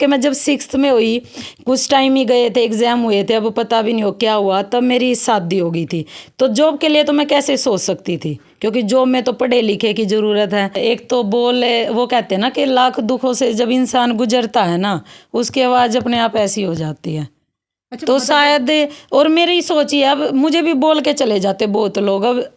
कि मैं जब 6th में हुई, कुछ टाइम ही गए थे, एग्ज़ाम हुए थे, अब पता भी नहीं हो क्या हुआ, तब मेरी शादी हो गई थी। तो जॉब के लिए तो मैं कैसे सोच सकती थी, क्योंकि जॉब में तो पढ़े लिखे की ज़रूरत है। एक तो वो कहते हैं ना कि लाख दुखों से जब इंसान गुजरता है ना, उसकी आवाज़ अपने आप ऐसी हो जाती है। अच्छा, तो शायद, और मेरी सोच ही है, अब मुझे भी बोल के चले जाते बहुत लोग। अब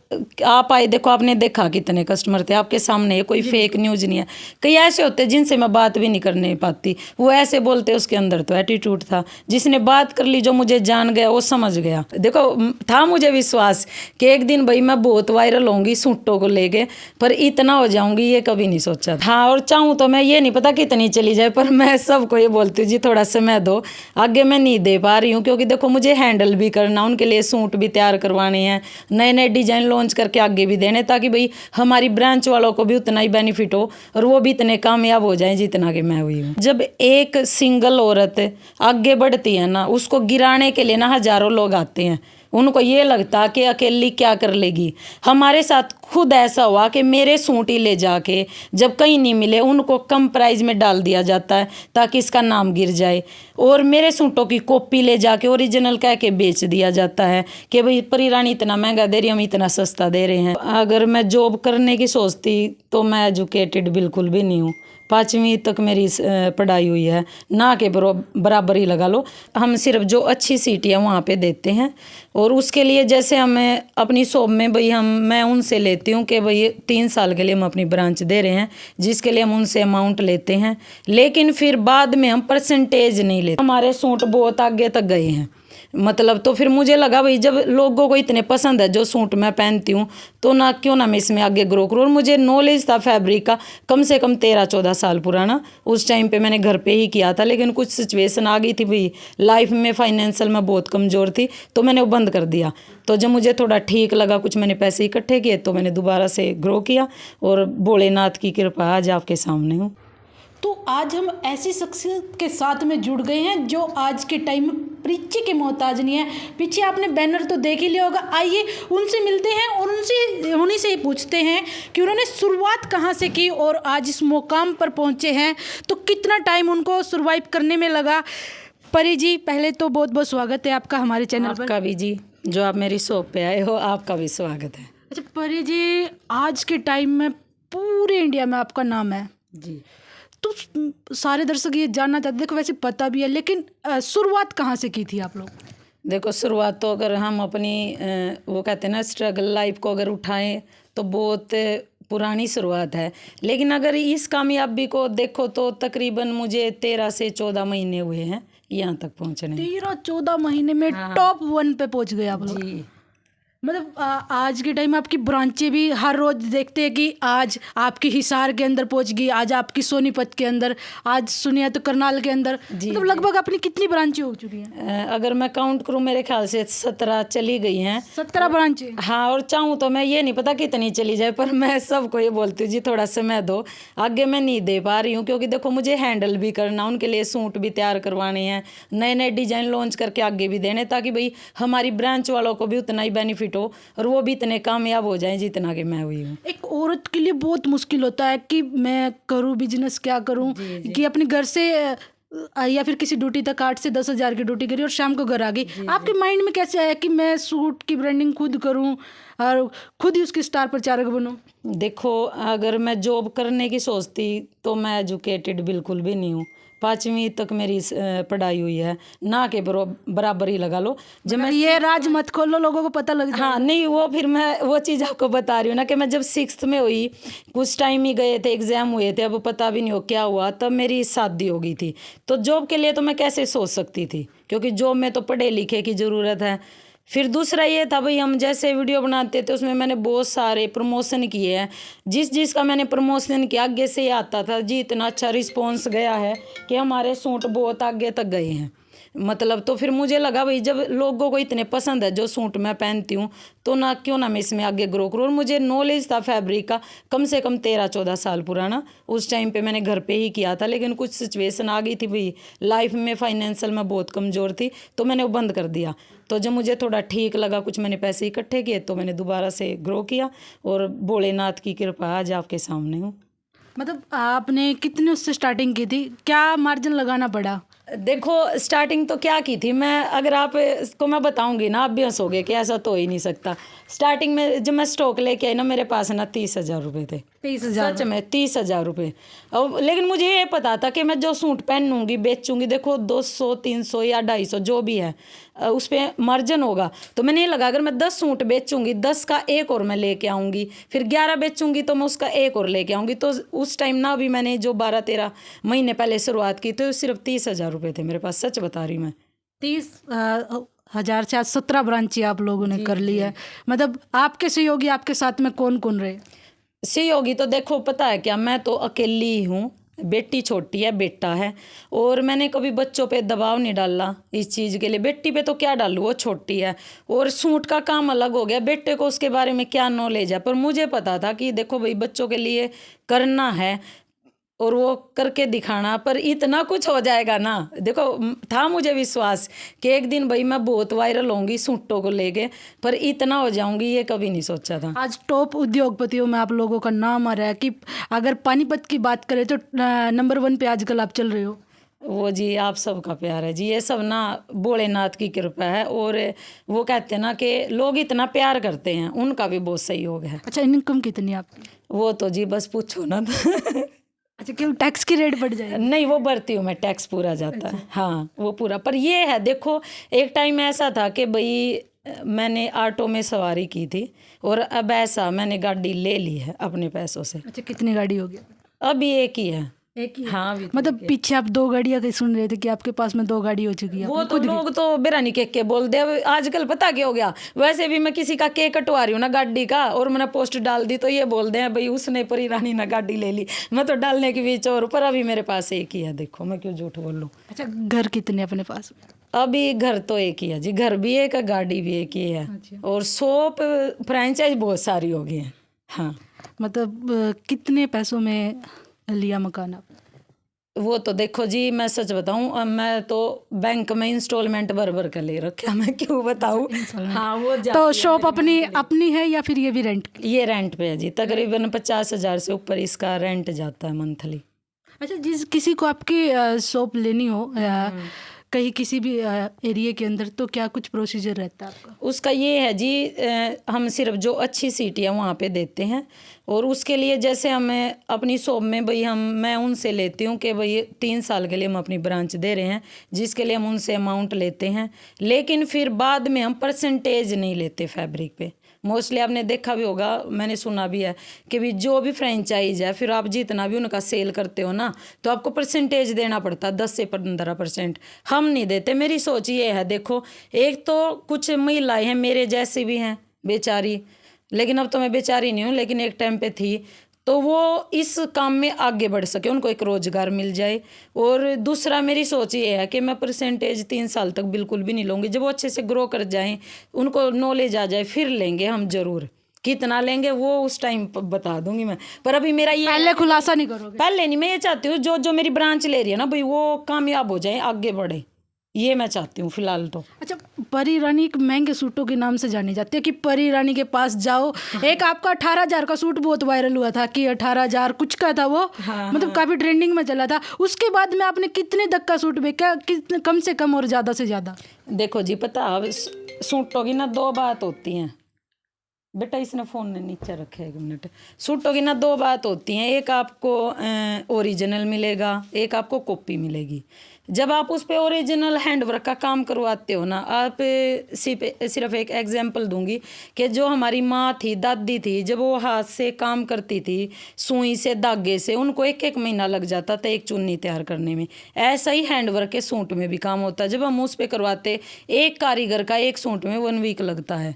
आप आए, देखो आपने देखा कितने कस्टमर थे आपके सामने, कोई फेक न्यूज़ नहीं है। कई ऐसे होते जिनसे मैं बात भी नहीं करने पाती, वो ऐसे बोलते, उसके अंदर तो एटीट्यूड था। जिसने बात कर ली, जो मुझे जान गया, वो समझ गया। देखो, था मुझे विश्वास कि एक दिन भाई मैं बहुत वायरल होंगी सूटों को लेके, पर इतना हो जाऊंगी ये कभी नहीं सोचा था। हाँ, और चाहूँ तो मैं, ये नहीं पता कितनी चली जाए, पर मैं सबको ये बोलती हूँ जी थोड़ा समय दो, आगे मैं नहीं दे पा रही हूँ, क्योंकि देखो मुझे हैंडल भी करना, उनके लिए सूट भी तैयार करवाने हैं, नए नए डिजाइन लॉन्च करके आगे भी देने, ताकि भाई हमारी ब्रांच वालों को भी उतना ही बेनिफिट हो और वो भी इतने कामयाब हो जाएं जितना कि मैं हुई हूँ। जब एक सिंगल औरत आगे बढ़ती है ना, उसको गिराने के लिए ना हजारों लोग आते हैं। उनको ये लगता कि अकेली क्या कर लेगी। हमारे साथ खुद ऐसा हुआ कि मेरे सूट ही ले जाके जब कहीं नहीं मिले, उनको कम प्राइस में डाल दिया जाता है ताकि इसका नाम गिर जाए, और मेरे सूटों की कॉपी ले जाके ओरिजिनल कह के बेच दिया जाता है कि भाई परी रानी इतना महंगा दे रही, हम इतना सस्ता दे रहे हैं। अगर मैं जॉब करने की सोचती तो मैं एजुकेटेड बिल्कुल भी नहीं हूँ। 5वीं तक मेरी पढ़ाई हुई है, ना के बराबर ही लगा लो। हम सिर्फ जो अच्छी सीटें वहाँ पे देते हैं, और उसके लिए जैसे हमें अपनी शॉप में भाई मैं उनसे लेती हूँ कि भाई 3 साल के लिए हम अपनी ब्रांच दे रहे हैं, जिसके लिए हम उनसे अमाउंट लेते हैं, लेकिन फिर बाद में हम परसेंटेज नहीं लेते। हमारे सूट बहुत आगे तक गए हैं, मतलब तो फिर मुझे लगा भाई जब लोगों को इतने पसंद है जो सूट मैं पहनती हूँ, तो ना क्यों ना मैं इसमें आगे ग्रो करूँ। और मुझे नॉलेज था फैब्रिक का, कम से कम 13-14 साल पुराना। उस टाइम पे मैंने घर पे ही किया था, लेकिन कुछ सिचुएशन आ गई थी भाई, लाइफ में फाइनेंशियल में बहुत कमज़ोर थी, तो मैंने वो बंद कर दिया। तो जब मुझे थोड़ा ठीक लगा, कुछ मैंने पैसे इकट्ठे किए, तो मैंने दोबारा से ग्रो किया, और भोलेनाथ की कृपा आज आपके सामने हूँ। तो आज हम ऐसी शख्सियत के साथ में जुड़ गए हैं जो आज के टाइम में परिचय के मोहताज नहीं है। पीछे आपने बैनर तो देख ही लिया होगा। आइए उनसे मिलते हैं और उन्हीं से ही पूछते हैं कि उन्होंने शुरुआत कहाँ से की और आज इस मुकाम पर पहुँचे हैं, तो कितना टाइम उनको सर्वाइव करने में लगा। परी जी, पहले तो बहुत बहुत स्वागत है आपका हमारे चैनल पर। आपका भी जी, जो आप मेरी शॉप पे आए हो, आपका भी स्वागत है। अच्छा परी जी, आज के टाइम में पूरे इंडिया में आपका नाम है जी। तो सारे दर्शक ये जानना चाहते, देखो वैसे पता भी है, लेकिन शुरुआत कहाँ से की थी आप लोग? देखो, शुरुआत तो अगर हम अपनी वो कहते हैं ना स्ट्रगल लाइफ को अगर उठाएं तो बहुत पुरानी शुरुआत है, लेकिन अगर इस कामयाबी को देखो तो तकरीबन मुझे 13 से 14 महीने हुए हैं यहाँ तक पहुँचने। 13-14 महीने में टॉप 1 पे पहुँच गए आप लोग। जी। मतलब आज के टाइम में आपकी ब्रांचें भी हर रोज देखते हैं कि आज आपकी हिसार के अंदर पहुंच गई, आज आपकी सोनीपत के अंदर, आज सुनिए तो करनाल के अंदर, मतलब लगभग अपनी कितनी ब्रांचें हो चुकी हैं? अगर मैं काउंट करूँ, मेरे ख्याल से 17 चली गई हैं। 17 ब्रांचें? हाँ, और चाहूँ तो मैं, ये नहीं पता कितनी चली जाए, पर मैं सबको ये बोलती हूँ जी थोड़ा समय दो, आगे मैं नहीं दे पा रही हूँ, क्योंकि देखो मुझे हैंडल भी करना, उनके लिए सूट भी तैयार करवाने हैं, नए नए डिजाइन लॉन्च करके आगे भी देने, ताकि भाई हमारी ब्रांच वालों को भी उतना ही बेनिफिट हो और वो भी इतने कामयाब हो जाएं जितना कि मैं हुई हूँ। एक औरत के लिए बहुत मुश्किल होता है कि मैं करूँ बिजनेस, क्या करूँ, कि अपने घर से या फिर किसी ड्यूटी तक 8 से 10 हज़ार की ड्यूटी करी और शाम को घर आ गई। आपके माइंड में कैसे आया कि मैं सूट की ब्रांडिंग खुद करूँ और खुद ही उसकी स्टार प्रचारक बनूँ? देखो, अगर मैं जॉब करने की सोचती तो मैं एजुकेटेड बिल्कुल भी नहीं हूँ। 5वीं तक मेरी पढ़ाई हुई है, ना के बराबर ही लगा लो। जब मैं, ये राज मत खोलो, लोगों को पता लग जाए। हाँ नहीं, वो फिर मैं वो चीज़ आपको बता रही हूँ ना कि मैं जब 6th में हुई, कुछ टाइम ही गए थे, एग्ज़ाम हुए थे, अब पता भी नहीं हो क्या हुआ, तब मेरी शादी हो गई थी। तो जॉब के लिए तो मैं कैसे सोच सकती थी, क्योंकि जॉब में तो पढ़े लिखे की ज़रूरत है। फिर दूसरा ये था भाई, हम जैसे वीडियो बनाते थे उसमें मैंने बहुत सारे प्रमोशन किए हैं, जिसका मैंने प्रमोशन किया आगे से ये आता था जी, इतना अच्छा रिस्पॉन्स गया है कि हमारे सूट बहुत आगे तक गए हैं। मतलब तो फिर मुझे लगा भाई जब लोगों को इतने पसंद है जो सूट मैं पहनती हूँ, तो ना क्यों ना मैं इसमें आगे ग्रो करूँ। और मुझे नॉलेज था फैब्रिक का, कम से कम 13-14 साल पुराना। उस टाइम पे मैंने घर पे ही किया था, लेकिन कुछ सिचुएशन आ गई थी भाई, लाइफ में फाइनेंशियल में बहुत कमज़ोर थी, तो मैंने वो बंद कर दिया। तो जब मुझे थोड़ा ठीक लगा, कुछ मैंने पैसे इकट्ठे किए, तो मैंने दोबारा से ग्रो किया, और भोलेनाथ की कृपा आज आपके सामने हूँ। मतलब आपने कितने उससे स्टार्टिंग की थी, क्या मार्जिन लगाना पड़ा? देखो स्टार्टिंग तो क्या की थी मैं, अगर आप इसको मैं बताऊंगी ना आप भी हंसोगे कि ऐसा तो हो ही नहीं सकता। स्टार्टिंग में जब मैं स्टॉक लेके आई ना, मेरे पास ना 30,000 रुपये थे। 30,000? सच में 30,000 रुपये। और लेकिन मुझे ये पता था कि मैं जो सूट पहनूंगी बेचूंगी, देखो 200 300 या 250 जो भी है उस पर मार्जिन होगा। तो मैंने ये लगा अगर मैं 10 सूट बेचूंगी, 10 का एक और मैं लेके आऊंगी, फिर 11 बेचूंगी तो मैं उसका एक और लेके आऊंगी। तो उस टाइम ना अभी मैंने जो 12-13 महीने पहले शुरुआत की तो सिर्फ 30,000 रुपये थे मेरे पास, सच बता रही मैं। 30,000 से आज 17 ब्रांच आप लोगों ने कर ली है। मतलब आपके सहयोगी आपके साथ में कौन कौन रहे? सहयोगी तो देखो पता है क्या, मैं तो अकेली ही हूँ, बेटी छोटी है, बेटा है, और मैंने कभी बच्चों पे दबाव नहीं डाला इस चीज़ के लिए। बेटी पे तो क्या डालूँ, वो छोटी है, और सूट का काम अलग हो गया, बेटे को उसके बारे में क्या नॉलेज है। पर मुझे पता था कि देखो भाई बच्चों के लिए करना है और वो करके दिखाना, पर इतना कुछ हो जाएगा ना। देखो था मुझे विश्वास कि एक दिन भाई मैं बहुत वायरल होंगी सूटों को लेके, पर इतना हो जाऊंगी ये कभी नहीं सोचा था। आज टॉप उद्योगपतियों में आप लोगों का नाम आ रहा है कि अगर पानीपत की बात करें तो नंबर 1 पे आजकल आप चल रहे हो। वो जी आप सबका प्यार है जी, ये सब ना भोलेनाथ की कृपा है। और वो कहते हैं ना कि लोग इतना प्यार करते हैं, उनका भी बहुत सहयोग है। अच्छा, इनकम कितनी है आपकी? वो तो जी बस पूछो ना तो अच्छा, क्यों टैक्स की रेट बढ़ जाएगी? नहीं वो भरती हूँ मैं, टैक्स पूरा जाता है। हाँ वो पूरा। पर ये है देखो, एक टाइम ऐसा था कि भाई मैंने ऑटो में सवारी की थी, और अब ऐसा मैंने गाड़ी ले ली है अपने पैसों से। अच्छा, कितनी गाड़ी हो गई? अभी एक ही है। एक ही? हाँ अभी तो मतलब पीछे आप 2 गाड़ियाँ कहीं सुन रहे थे कि आपके पास में 2 गाड़ी हो चुकी है। वो तो लोग तो बेरानी केक के बोल दे। अब आजकल पता क्या हो गया, वैसे भी मैं किसी का केक कटवा रही हूँ ना गाड़ी का, और मैंने पोस्ट डाल दी तो ये बोल दे भाई उसने परी रानी ना गाड़ी ले ली। मैं तो डालने के बीच और, पर अभी मेरे पास एक ही है, देखो मैं क्यों झूठ बोल लूँ। अच्छा, घर कितने अपने पास? अभी घर तो एक ही है जी, घर भी एक है, गाड़ी भी एक ही है। अच्छा। और शॉप फ्रेंचाइज बहुत सारी हो गई है। हाँ मतलब कितने पैसों में लिया मकान आपने? वो तो देखो जी मैं सच बताऊं, मैं तो बैंक में इंस्टॉलमेंट भर भर कर ले रखा, मैं क्यों बताऊं। हाँ वो तो शॉप अपनी अपनी है या फिर ये भी रेंट? ये रेंट पे है जी, तकरीबन 50,000 से ऊपर इसका रेंट जाता है मंथली। अच्छा, जिस किसी को आपकी शॉप लेनी हो कहीं किसी भी एरिया के अंदर, तो क्या कुछ प्रोसीजर रहता है आपका? उसका ये है जी, हम सिर्फ जो अच्छी सिटी है वहाँ पे देते हैं, और उसके लिए जैसे हमें अपनी शॉप में भाई मैं उनसे लेती हूँ कि भाई 3 साल के लिए हम अपनी ब्रांच दे रहे हैं, जिसके लिए हम उनसे अमाउंट लेते हैं। लेकिन फिर बाद में हम परसेंटेज नहीं लेते फैब्रिक पे। मोस्टली आपने देखा भी होगा, मैंने सुना भी है कि भी जो भी फ्रेंचाइज है, फिर आप जितना भी उनका सेल करते हो ना, तो आपको परसेंटेज देना पड़ता है 10 से 15%। हम नहीं देते। मेरी सोच ये है, देखो एक तो कुछ महिलाएं हैं मेरे जैसी भी हैं बेचारी, लेकिन अब तो मैं बेचारी नहीं हूँ, लेकिन एक टाइम पे थी, तो वो इस काम में आगे बढ़ सके, उनको एक रोजगार मिल जाए। और दूसरा मेरी सोच ये है कि मैं परसेंटेज 3 साल तक बिल्कुल भी नहीं लूँगी। जब वो अच्छे से ग्रो कर जाएं, उनको नॉलेज आ जाए, फिर लेंगे हम जरूर। कितना लेंगे वो उस टाइम बता दूंगी मैं, पर अभी मेरा ये पहले खुलासा नहीं करोगे? पहले नहीं। मैं ये चाहती हूँ जो जो मेरी ब्रांच ले रही है ना भाई, वो कामयाब हो जाए, आगे बढ़े, ये मैं चाहती हूँ फिलहाल तो। अच्छा, परी रानी एक महंगे सूटों के नाम से जानी जाती है कि परी रानी के पास जाओ। एक आपका 18,000 का सूट बहुत वायरल हुआ था कि 18,000 कुछ का था वो। मतलब काफी ट्रेंडिंग में चला था। उसके बाद में आपने कितने तक का सूट बेचा, कितने कम से कम और ज्यादा से ज्यादा? देखो जी पता, अब सूटों की ना 2 बात होती हैं। बेटा इसने फ़ोन ने नीचे रखे 1 मिनट। सूटों की ना 2 बात होती हैं, एक आपको ओरिजिनल मिलेगा, एक आपको कॉपी मिलेगी। जब आप उस पे ओरिजिनल हैंडवर्क का काम करवाते हो ना, आप सिर्फ एक एग्जांपल दूंगी कि जो हमारी माँ थी, दादी थी, जब वो हाथ से काम करती थी, सुई से, धागे से, उनको 1-1 महीना लग जाता था एक चुन्नी तैयार करने में। ऐसा ही हैंडवर्क के सूट में भी काम होता है। जब हम उस पे करवाते, एक कारीगर का एक सूट में 1 वीक लगता है,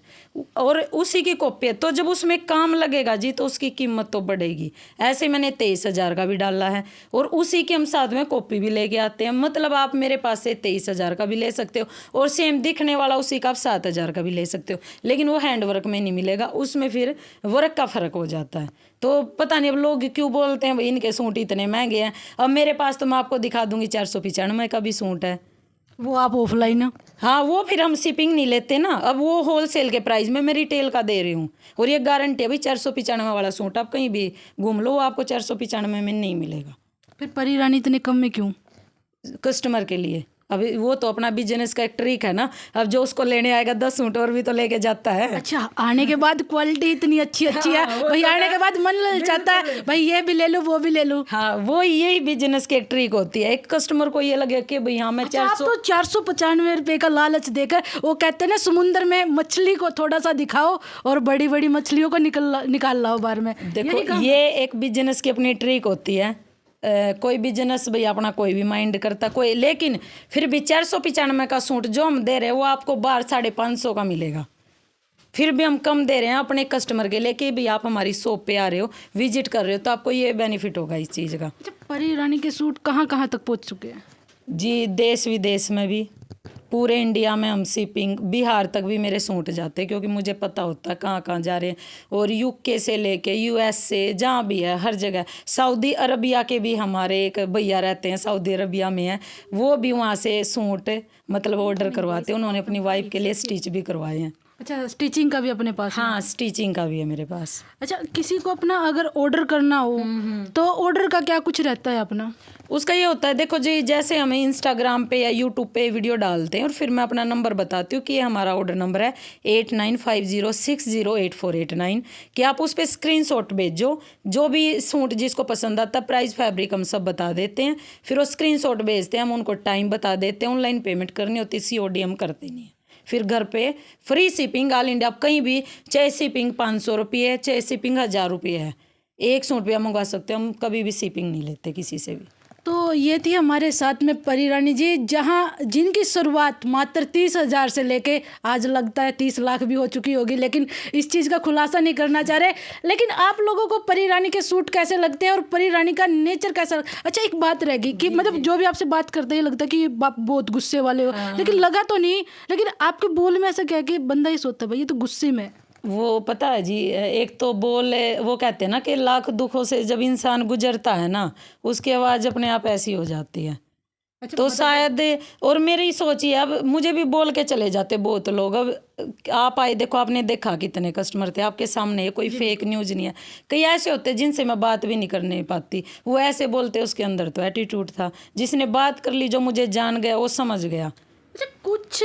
और उसी की कॉपी है। तो जब उसमें काम लगेगा जी, तो उसकी कीमत तो बढ़ेगी। ऐसे मैंने 23,000 का भी डाला है, और उसी के हम साथ में कॉपी भी लेके आते हैं। मतलब आप मेरे पास से 23,000 का भी ले सकते हो, और सेम दिखने वाला उसी का आप 7,000 का भी ले सकते हो, लेकिन वो हैंडवर्क में नहीं मिलेगा, उसमें फिर वर्क का फ़र्क हो जाता है। तो पता नहीं अब लोग क्यों बोलते हैं भाई इनके सूट इतने महंगे हैं। अब मेरे पास तो मैं आपको दिखा दूंगी 495 का भी सूट है, वो आप ऑफलाइन? हाँ, वो फिर हम शिपिंग नहीं लेते ना। अब वो होलसेल के प्राइस में मैं रिटेल का दे रही हूँ, और ये गारंटी है भाई 495 वाला सूट आप कहीं भी घूम लो, वो आपको 495 में नहीं मिलेगा। फिर परी रानी इतने कम में क्यों? कस्टमर के लिए। अभी वो तो अपना बिजनेस का एक ट्रिक है ना, अब जो उसको लेने आएगा 10 सूट और भी तो लेके जाता है। अच्छा, आने के बाद क्वालिटी इतनी अच्छी है भाई, आने के बाद मन ललचाता है भाई ये भी ले लो वो भी ले लो। हाँ, वो यही बिजनेस की एक ट्रिक होती है। एक कस्टमर को ये लगे कि भाई हाँ मैं अच्छा, आप 400 तो 495 रुपए का लालच देकर, वो कहते हैं ना समुद्र में मछली को थोड़ा सा दिखाओ और बड़ी बड़ी मछलियों को निकाल लाओ बाहर में। देखो, ये एक बिजनेस की अपनी ट्रिक होती है। कोई बिजनेस भाई अपना कोई भी माइंड करता कोई, लेकिन फिर भी 495 का सूट जो हम दे रहे हैं वो आपको बाहर 550 का मिलेगा। फिर भी हम कम दे रहे हैं अपने कस्टमर के लिए कि भाई आप हमारी शॉप पे आ रहे हो, विजिट कर रहे हो, तो आपको ये बेनिफिट होगा इस चीज़ का। अच्छा, परी रानी के सूट कहाँ कहाँ तक पहुँच चुके हैं? जी, देश विदेश में भी, पूरे इंडिया में हम शिपिंग, बिहार तक भी मेरे सूट जाते हैं, क्योंकि मुझे पता होता है कहाँ कहाँ जा रहे हैं। और यूके से लेके यूएस से, जहाँ भी है हर जगह। सऊदी अरबिया के भी हमारे एक भैया रहते हैं, सऊदी अरबिया में है, वो भी वहाँ से सूट मतलब ऑर्डर करवाते हैं। उन्होंने अपनी वाइफ के लिए स्टिच भी करवाए हैं। अच्छा, स्टिचिंग का भी अपने पास है? हाँ, स्टिचिंग का भी है मेरे पास। अच्छा, किसी को अपना अगर ऑर्डर करना हो तो ऑर्डर का क्या कुछ रहता है अपना? उसका ये होता है, देखो जी, जैसे हमें इंस्टाग्राम पे या यूट्यूब पे वीडियो डालते हैं और फिर मैं अपना नंबर बताती हूँ कि ये हमारा ऑर्डर नंबर है 8950608489, कि आप उस पर स्क्रीनशॉट भेजो। जो भी सूट जिसको पसंद आता, प्राइस फैब्रिक हम सब बता देते हैं, फिर वो स्क्रीनशॉट भेजते हैं, हम उनको टाइम बता देते हैं। ऑनलाइन पेमेंट करनी होती, COD हम करते नहीं है। फिर घर पे फ्री शिपिंग ऑल इंडिया, आप कहीं भी, चाहे शिपिंग 500 रुपये है, चाहे शिपिंग 1000 रुपये है, एक सूट भी आप मंगवा सकते हो। हम कभी भी शिपिंग नहीं लेते किसी से भी। तो ये थी हमारे साथ में परी रानी जी, जिनकी शुरुआत मात्र 30,000 से लेके आज लगता है 30 लाख भी हो चुकी होगी, लेकिन इस चीज़ का खुलासा नहीं करना चाह रहे। लेकिन आप लोगों को परी रानी के सूट कैसे लगते हैं और परी रानी का नेचर कैसा अच्छा, एक बात रहेगी कि मतलब जो भी आपसे बात करते हैं लगता है कि आप बहुत गुस्से वाले हो, लेकिन लगा तो नहीं। लेकिन आपके बोल में ऐसा क्या है कि बंदा ही सोचता है भाई ये तो गुस्से में। वो पता है जी, एक तो बोल, वो कहते हैं ना कि लाख दुखों से जब इंसान गुजरता है ना, उसकी आवाज़ अपने आप ऐसी हो जाती है। अच्छा, तो शायद, और मेरी सोच ही है, अब मुझे भी बोल के चले जाते बहुत लोग। अब आप आए, देखो आपने देखा कितने कस्टमर थे आपके सामने, है कोई फेक न्यूज़ नहीं है। कई ऐसे होते जिनसे मैं बात भी नहीं करने पाती, वो ऐसे बोलते, उसके अंदर तो एटीट्यूड था। जिसने बात कर ली, जो मुझे जान गया, वो समझ गया। अच्छा, कुछ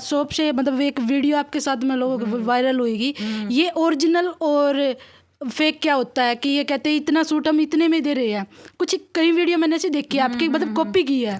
शॉप से मतलब एक वीडियो आपके साथ में लोगों को वायरल हुईगी, ये ओरिजिनल और फेक क्या होता है कि ये कहते हैं इतना सूट हम इतने में दे रहे हैं। कुछ कई वीडियो मैंने ऐसी देखी है आपकी, मतलब कॉपी की है,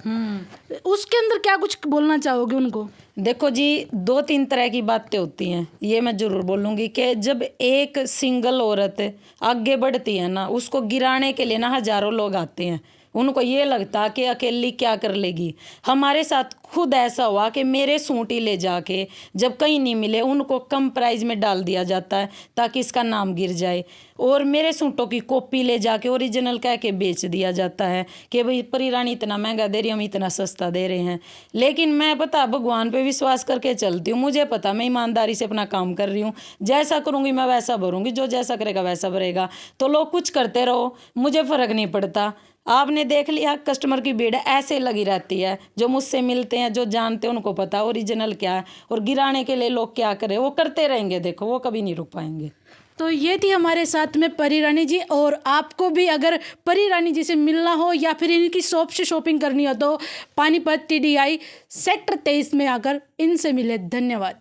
उसके अंदर क्या कुछ बोलना चाहोगे उनको? देखो जी, 2-3 तरह की बातें होती हैं, ये मैं ज़रूर बोलूँगी कि जब एक सिंगल औरत आगे बढ़ती है ना, उसको गिराने के लिए ना हज़ारों लोग आते हैं। उनको ये लगता कि अकेली क्या कर लेगी। हमारे साथ खुद ऐसा हुआ कि मेरे सूट ही ले जाके जब कहीं नहीं मिले, उनको कम प्राइस में डाल दिया जाता है ताकि इसका नाम गिर जाए, और मेरे सूटों की कॉपी ले जाके ओरिजिनल कह के बेच दिया जाता है कि भाई परी रानी इतना महंगा दे रही, हम इतना सस्ता दे रहे हैं। लेकिन मैं पता भगवान पे विश्वास करके चलती हूँ, मुझे पता मैं ईमानदारी से अपना काम कर रही हूँ। जैसा करूँगी मैं वैसा भरूँगी, जो जैसा करेगा वैसा भरेगा। तो लोग कुछ करते रहो, मुझे फ़र्क नहीं पड़ता। आपने देख लिया, कस्टमर की भीड़ ऐसे लगी रहती है। जो मुझसे मिलते हैं, जो जानते हैं, उनको पता ओरिजिनल क्या है, और गिराने के लिए लोग क्या करें, वो करते रहेंगे। देखो, वो कभी नहीं रुक पाएंगे। तो ये थी हमारे साथ में परी रानी जी, और आपको भी अगर परी रानी जी से मिलना हो या फिर इनकी शॉप से शॉपिंग करनी हो तो पानीपत TDI सेक्टर 23 में आकर इनसे मिले। धन्यवाद।